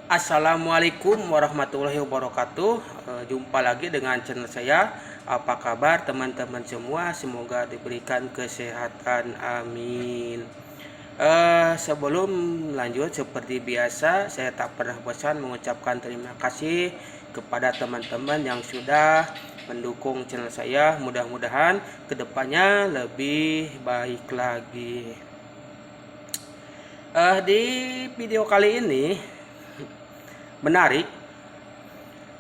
Assalamualaikum warahmatullahi wabarakatuh. Jumpa lagi dengan channel saya. Apa kabar teman-teman semua? Semoga diberikan kesehatan. Amin. Sebelum lanjut, seperti biasa, saya tak pernah bosan mengucapkan terima kasih kepada teman-teman yang sudah mendukung channel saya. Mudah-mudahan kedepannya lebih baik lagi. Di video kali ini menarik,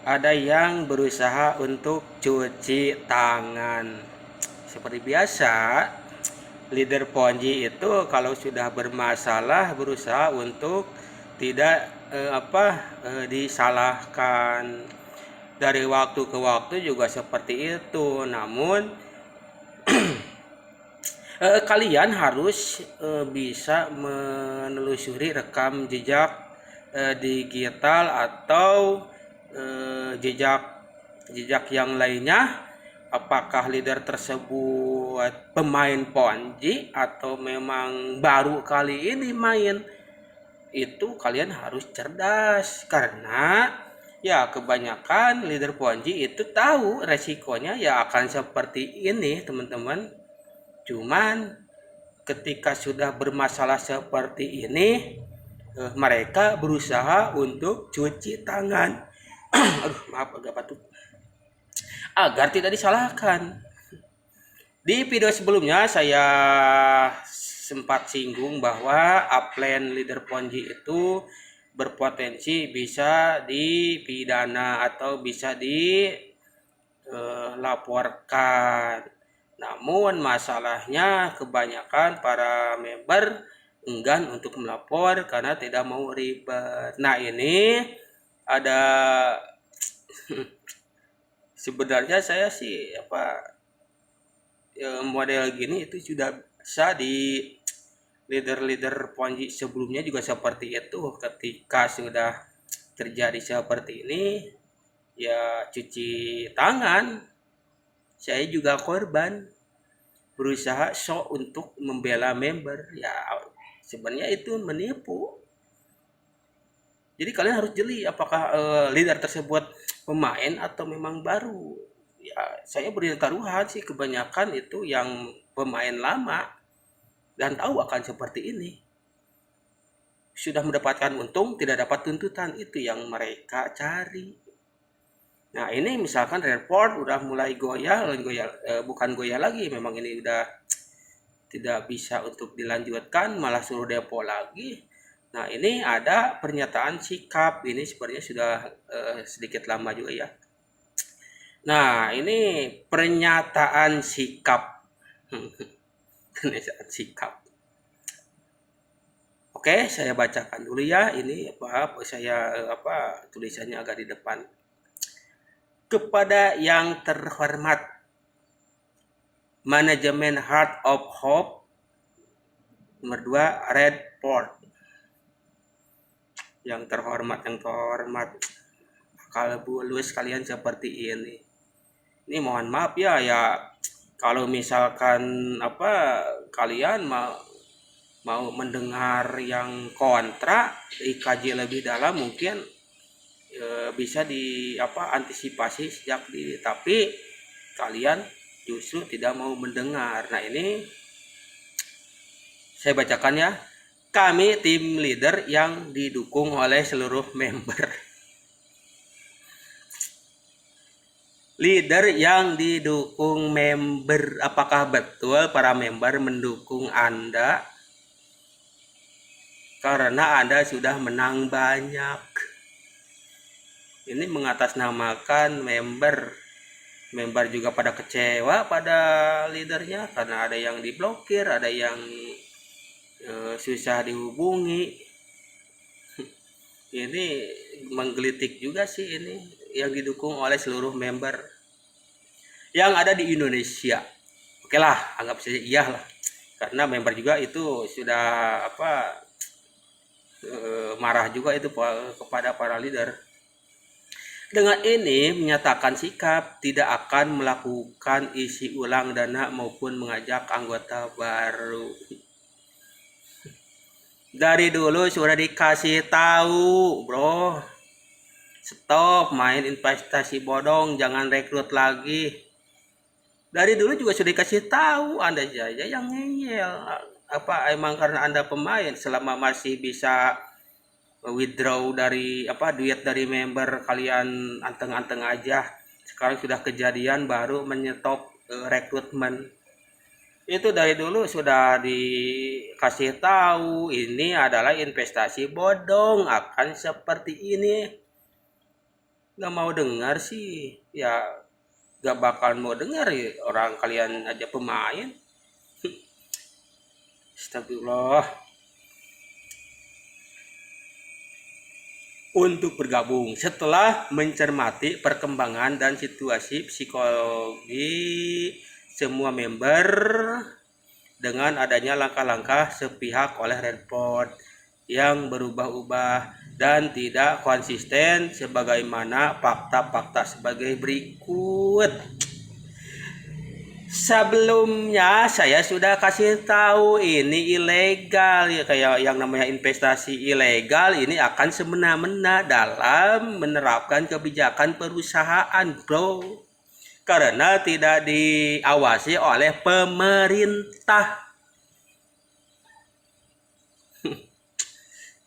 ada yang berusaha untuk cuci tangan. Seperti biasa, leader Ponzi itu kalau sudah bermasalah berusaha untuk tidak disalahkan. Dari waktu ke waktu juga seperti itu. Namun kalian harus bisa menelusuri rekam jejak digital atau jejak yang lainnya, apakah leader tersebut pemain Ponzi atau memang baru kali ini main. Itu kalian harus cerdas, karena ya kebanyakan leader Ponzi itu tahu resikonya ya akan seperti ini teman-teman. Cuman ketika sudah bermasalah seperti ini, mereka berusaha untuk cuci tangan. Aduh, maaf agak batuk. Agar tidak disalahkan. Di video sebelumnya saya sempat singgung bahwa upline leader Ponzi itu berpotensi bisa dipidana atau bisa dilaporkan. Namun masalahnya kebanyakan para member enggan untuk melapor karena tidak mau ribet. Nah, ini ada sebenarnya saya sih model gini itu sudah bisa di leader-leader Ponzi sebelumnya juga seperti itu. Ketika sudah terjadi seperti ini, ya cuci tangan. Saya juga korban, berusaha show untuk membela member. Ya sebenarnya itu menipu. Jadi kalian harus jeli apakah leader tersebut pemain atau memang baru. Ya saya beri taruhan sih kebanyakan itu yang pemain lama dan tahu akan seperti ini. Sudah mendapatkan untung, tidak dapat tuntutan, itu yang mereka cari. Nah ini misalkan report udah mulai goyah, bukan goyah lagi, memang ini udah tidak bisa untuk dilanjutkan, malah suruh depo lagi. Nah ini ada pernyataan sikap, ini sebenarnya sudah sedikit lama juga ya. Nah ini pernyataan sikap. Pernyataan sikap. Oke, saya bacakan dulu ya. Ini saya tulisannya agak di depan. Kepada yang terhormat manajemen Heart of Hope, nomor 2 Red Port. Yang terhormat, kalau bulus kalian seperti ini. Ini mohon maaf ya, kalau misalkan kalian mau mendengar yang kontra, dikaji lebih dalam, mungkin bisa antisipasi sejak dini, tapi kalian justru tidak mau mendengar. Nah ini saya bacakan ya. Kami tim leader yang didukung oleh seluruh member. Leader yang didukung member, apakah betul para member mendukung Anda karena Anda sudah menang banyak? Ini mengatasnamakan member. Member juga pada kecewa pada leadernya karena ada yang diblokir, ada yang susah dihubungi. Ini menggelitik juga sih, ini yang didukung oleh seluruh member yang ada di Indonesia. Oke lah, anggap saja iya lah, karena member juga itu sudah marah juga itu kepada para leader. Dengan ini menyatakan sikap tidak akan melakukan isi ulang dana maupun mengajak anggota baru. Dari dulu sudah dikasih tahu, bro. Stop main investasi bodong, jangan rekrut lagi. Dari dulu juga sudah dikasih tahu, Anda saja yang ngeyel. Apa emang karena Anda pemain selama masih bisa withdraw dari apa duit dari member kalian anteng-anteng aja. Sekarang sudah kejadian baru menyetop rekrutmen. Itu dari dulu sudah dikasih tahu ini adalah investasi bodong akan seperti ini. Nggak mau dengar sih, ya gak bakal mau dengar ya orang kalian aja pemain. Astagfirullah. Untuk bergabung setelah mencermati perkembangan dan situasi psikologi semua member dengan adanya langkah-langkah sepihak oleh Redford yang berubah-ubah dan tidak konsisten sebagaimana fakta-fakta sebagai berikut. Sebelumnya saya sudah kasih tahu ini ilegal ya, kayak yang namanya investasi ilegal ini akan semena-mena dalam menerapkan kebijakan perusahaan, bro. Karena tidak diawasi oleh pemerintah.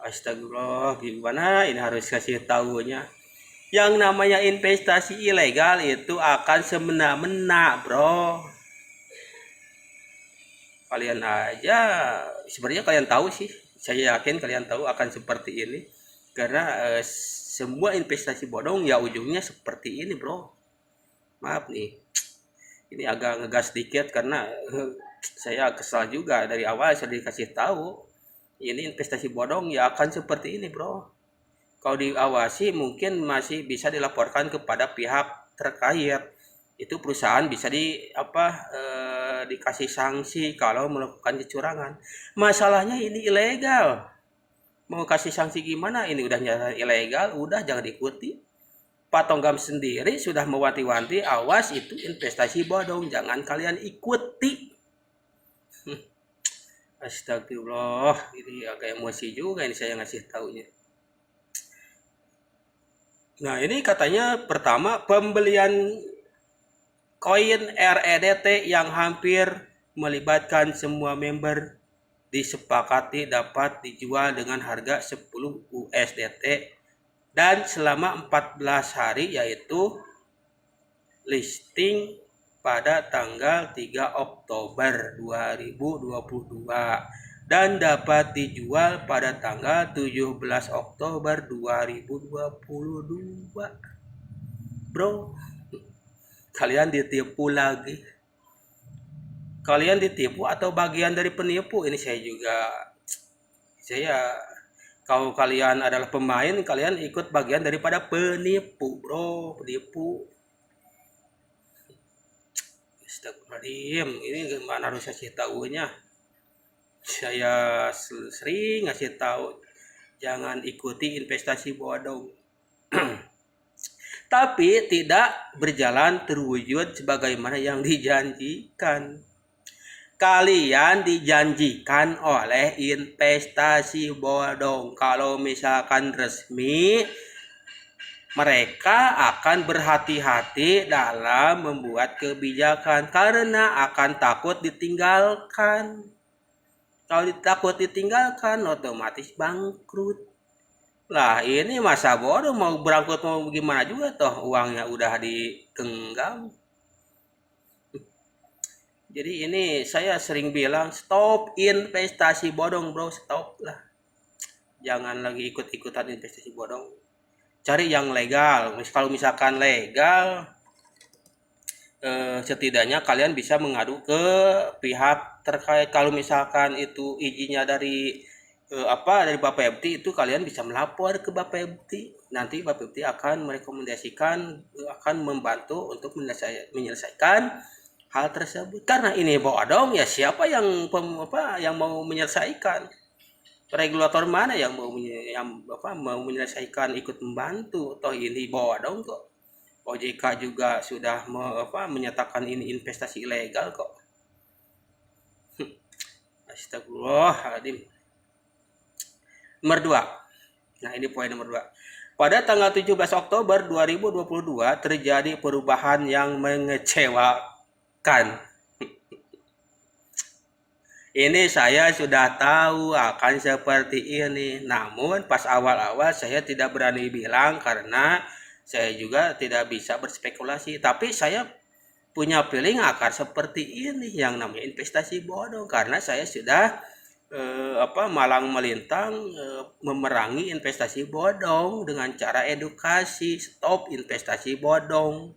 Astagfirullah, gimana ini harus kasih tahunya. Yang namanya investasi ilegal itu akan semena-mena, bro. Kalian aja sebenarnya kalian tahu sih, saya yakin kalian tahu akan seperti ini karena semua investasi bodong ya ujungnya seperti ini, bro. Maaf nih, ini agak ngegas dikit karena saya kesal juga dari awal saya dikasih tahu ini investasi bodong ya akan seperti ini, bro. Kalau diawasi mungkin masih bisa dilaporkan kepada pihak terkait, itu perusahaan bisa dikasih sanksi kalau melakukan kecurangan. Masalahnya ini ilegal, mau kasih sanksi gimana? Ini udah nyata ilegal, udah jangan diikuti. Pak Tonggam sendiri sudah mewanti-wanti, awas itu investasi bodong, jangan kalian ikuti. Astagfirullah, ini agak emosi juga ini saya ngasih taunya. Nah ini katanya pertama pembelian koin REDT yang hampir melibatkan semua member disepakati dapat dijual dengan harga 10 USDT dan selama 14 hari yaitu listing pada tanggal 3 Oktober 2022 dan dapat dijual pada tanggal 17 Oktober 2022. Bro, kalian ditipu lagi. Kalian ditipu atau bagian dari penipu? Ini saya kalau kalian adalah pemain, kalian ikut bagian daripada penipu, bro. Penipu. Astagfirullahaladzim, ini gimana harus kasih tahunya? Saya sering ngasih tahu jangan ikuti investasi bodong. Tapi tidak berjalan terwujud sebagaimana yang dijanjikan. Kalian dijanjikan oleh investasi bodong. Kalau misalkan resmi, mereka akan berhati-hati dalam membuat kebijakan karena akan takut ditinggalkan. Kalau takut ditinggalkan, otomatis bangkrut. Lah ini masa bodoh mau berangkut mau gimana juga toh uangnya udah digenggam. Jadi ini saya sering bilang stop investasi bodong, bro, stop lah. Jangan lagi ikut-ikutan investasi bodong. Cari yang legal. Kalau misalkan legal, setidaknya kalian bisa mengadu ke pihak terkait. Kalau misalkan itu izinnya dari dari Bapepti, itu kalian bisa melapor ke Bapepti. Nanti Bapepti akan merekomendasikan, akan membantu untuk menyelesaikan hal tersebut. Karena ini bodong ya siapa yang mau menyelesaikan? Regulator mana yang mau menyelesaikan ikut membantu? Toh ini bodong kok. OJK juga sudah menyatakan ini investasi ilegal kok. Astagfirullahaladzim. Nomor 2. Nah, ini poin nomor 2. Pada tanggal 17 Oktober 2022 terjadi perubahan yang mengecewakan. Ini saya sudah tahu akan seperti ini. Namun pas awal-awal saya tidak berani bilang karena saya juga tidak bisa berspekulasi. Tapi saya punya feeling akan seperti ini yang namanya investasi bodong karena saya sudah malang melintang memerangi investasi bodong dengan cara edukasi, stop investasi bodong.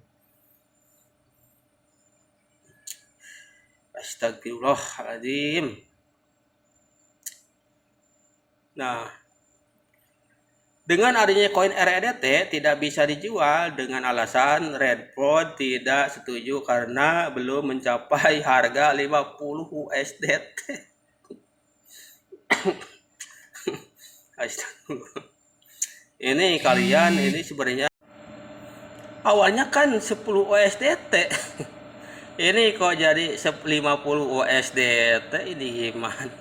Astagfirullahaladzim. Nah, dengan adanya koin REDT tidak bisa dijual dengan alasan Redpod tidak setuju karena belum mencapai harga 50 USDT. Astagfirullah. Ini kalian ini sebenarnya awalnya kan 10 USDT. Ini kok jadi 50 USDT, ini gimana?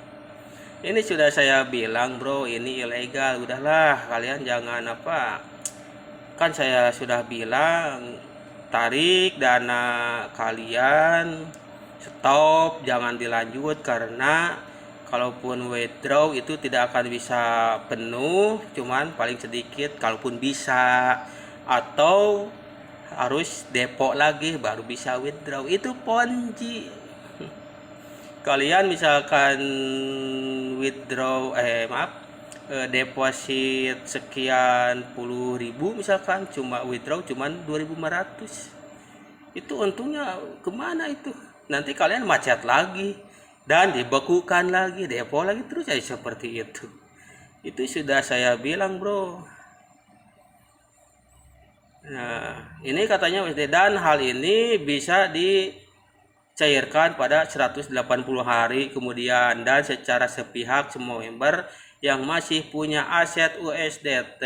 Ini sudah saya bilang bro, ini ilegal. Udahlah kalian jangan kan saya sudah bilang tarik dana kalian, stop, jangan dilanjut karena kalaupun withdraw itu tidak akan bisa penuh, cuman paling sedikit kalaupun bisa, atau harus depo lagi baru bisa withdraw. Itu ponzi. Kalian misalkan withdraw deposit sekian puluh ribu, misalkan cuma withdraw cuman 2.500, itu untungnya kemana itu? Nanti kalian macet lagi dan dibekukan lagi, depo lagi, terus jadi seperti itu sudah saya bilang bro. Nah, ini katanya dan hal ini bisa dicairkan pada 180 hari kemudian dan secara sepihak semua member yang masih punya aset USDT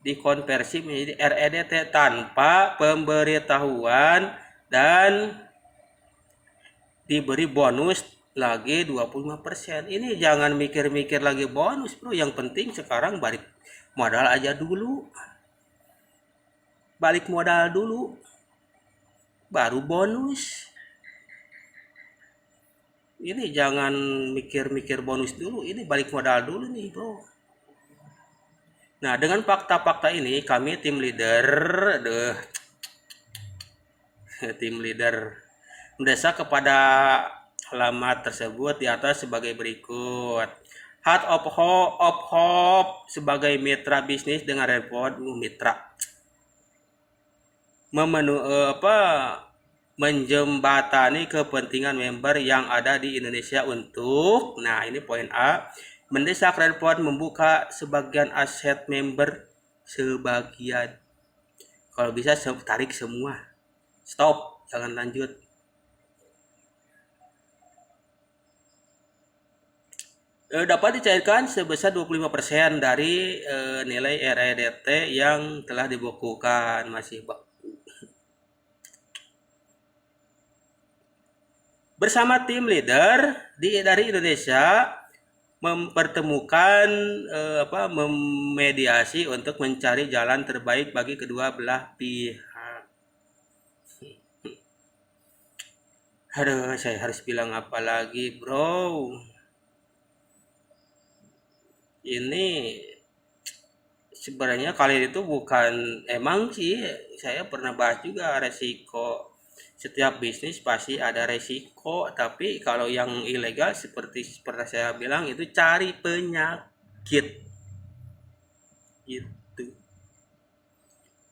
dikonversi menjadi REDT tanpa pemberitahuan dan diberi bonus lagi 25%. Ini jangan mikir-mikir lagi bonus bro, yang penting sekarang balik modal aja dulu. Balik modal dulu baru bonus. Ini jangan mikir-mikir bonus dulu, ini balik modal dulu nih bro. Nah, dengan fakta-fakta ini kami tim leader mendesak kepada alamat tersebut di atas sebagai berikut. Heart of Hope sebagai mitra bisnis dengan Redpod, mitra menjembatani kepentingan member yang ada di Indonesia untuk, nah ini poin A, mendesak Redpod membuka sebagian aset member, sebagian, kalau bisa tarik semua, stop, jangan lanjut. Dapat dicairkan sebesar 25% dari nilai REDT yang telah dibekukan, masih bersama tim leader dari Indonesia mempertemukan memediasi untuk mencari jalan terbaik bagi kedua belah pihak. Aduh, saya harus bilang apa lagi bro? Ini sebenarnya kalian itu bukan, emang sih saya pernah bahas juga resiko. Setiap bisnis pasti ada resiko, tapi kalau yang ilegal seperti saya bilang itu cari penyakit. Itu.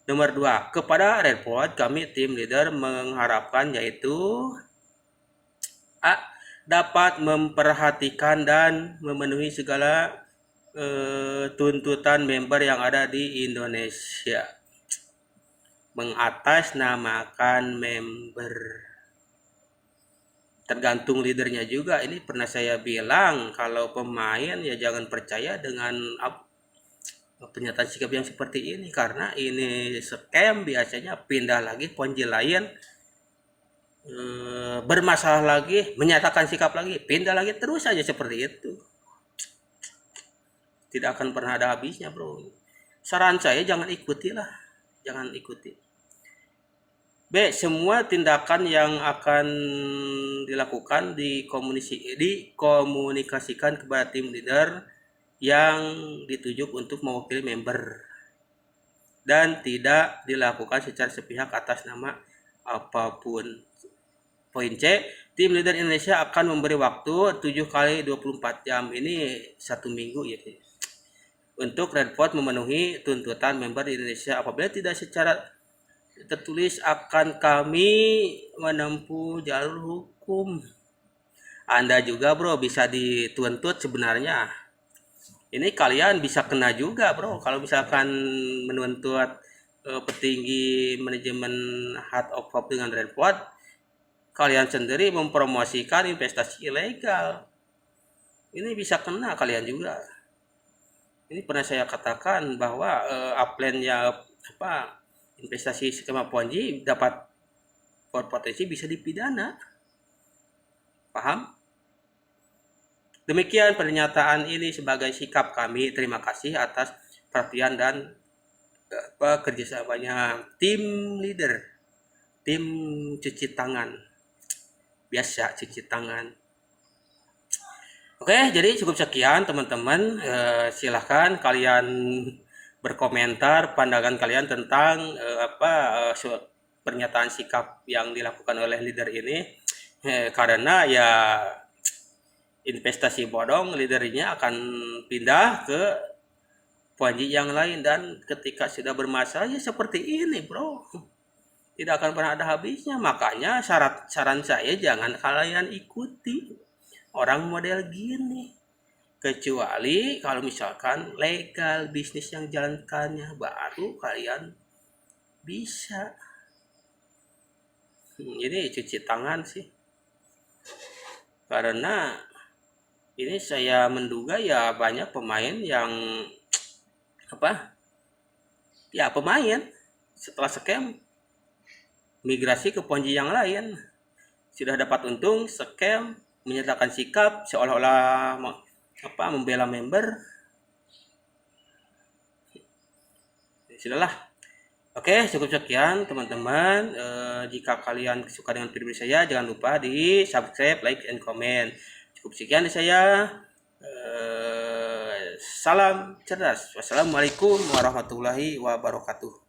Nomor 2, kepada Redpod kami tim leader mengharapkan yaitu A, dapat memperhatikan dan memenuhi segala tuntutan member yang ada di Indonesia. Mengatasnamakan member, tergantung leadernya juga. Ini pernah saya bilang, kalau pemain ya jangan percaya dengan pernyataan sikap yang seperti ini karena ini scam, biasanya pindah lagi ponzi lain, bermasalah lagi, menyatakan sikap lagi, pindah lagi, terus saja seperti itu. tidak akan pernah ada habisnya, bro. Saran saya jangan ikuti lah, jangan ikuti. B. Semua tindakan yang akan dilakukan dikomunikasikan kepada tim leader yang ditunjuk untuk mewakili member dan tidak dilakukan secara sepihak atas nama apapun. Poin C. Tim leader Indonesia akan memberi waktu 7 kali 24 jam. Ini 1 minggu ya. Untuk Redport memenuhi tuntutan member di Indonesia. Apabila tidak secara tertulis akan kami menempuh jalur hukum. Anda juga bro bisa dituntut sebenarnya. Ini kalian bisa kena juga bro kalau misalkan menuntut petinggi manajemen Heart of Hope dengan Redport, kalian sendiri mempromosikan investasi ilegal. Ini bisa kena kalian juga. Ini pernah saya katakan bahwa upline-nya investasi skema Ponzi dapat berpotensi bisa dipidana. Paham? Demikian pernyataan ini sebagai sikap kami. Terima kasih atas perhatian dan kerjasamanya tim leader, tim cuci tangan. Biasa cuci tangan. Oke, jadi cukup sekian teman-teman. Silahkan kalian berkomentar pandangan kalian tentang pernyataan sikap yang dilakukan oleh leader ini. Karena ya investasi bodong, leadernya akan pindah ke Ponzi yang lain, dan ketika sudah bermasalah ya seperti ini bro, tidak akan pernah ada habisnya. Makanya saran saya jangan kalian ikuti orang model gini, kecuali kalau misalkan legal bisnis yang jalankannya, baru kalian bisa. Jadi cuci tangan sih, karena ini saya menduga ya banyak pemain yang pemain setelah scam migrasi ke Ponzi yang lain, sudah dapat untung, scam, menyatakan sikap seolah-olah membela member. Sudahlah. Oke, cukup sekian teman-teman. Jika kalian suka dengan video saya, jangan lupa di subscribe, like, and comment. Cukup sekian dari saya. Salam cerdas. Wassalamualaikum warahmatullahi wabarakatuh.